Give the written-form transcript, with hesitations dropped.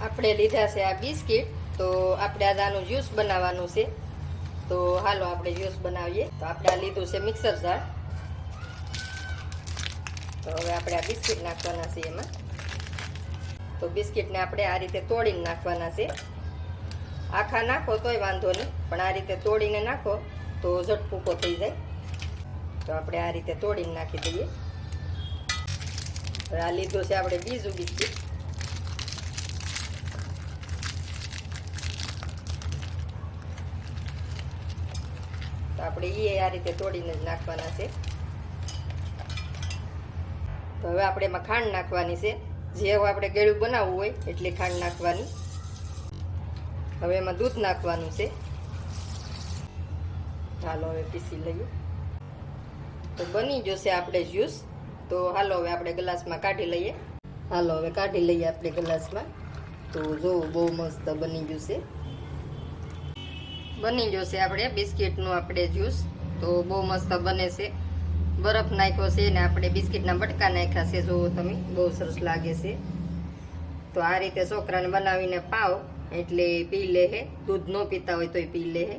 આપણે લીધા છે આ બિસ્કિટ, તો આપણે આજ આનું જ્યુસ બનાવવાનું છે. તો હાલો આપણે જ્યુસ બનાવીએ. તો આપણે આ લીધું છે મિક્સર જાર. તો હવે આપણે આ બિસ્કિટ નાખવાના છે એમાં. તો બિસ્કિટને આપણે આ રીતે તોડીને નાખવાના છે. આખા નાખો તોય વાંધો નહીં, પણ આ રીતે તોડીને નાખો તો ઝટપૂકો થઈ જાય. તો આપણે આ રીતે તોડીને નાખી દઈએ. હવે આ લીધું છે આપણે બીજું બિસ્કિટ. તો આપણે એ આ રીતે તોડીને જ નાખવાના છે. તો હવે આપણે એમાં ખાંડ નાખવાની છે. જેવું આપણે ગળ્યું બનાવવું હોય એટલી ખાંડ નાખવાની. હવે એમાં દૂધ નાખવાનું છે. હાલો હવે પીસી લઈએ. તો બની જશે આપણે જ્યુસ. તો હાલો હવે આપણે ગ્લાસમાં કાઢી લઈએ. હાલો હવે કાઢી લઈએ આપણે ગ્લાસમાં. તો જો બહુ મસ્ત બની ગયું છે. બની જશે આપણે બિસ્કિટનું આપણે જ્યુસ. તો બહુ મસ્ત બને છે. બરફ નાખ્યો છે ને આપણે બિસ્કિટના બટકા નાખ્યા છે. જો તમે બહુ સરસ લાગે છે. તો આ રીતે છોકરાને બનાવીને પાવ એટલે પી લે હે. દૂધ ન પીતા હોય તોય પી લે હે.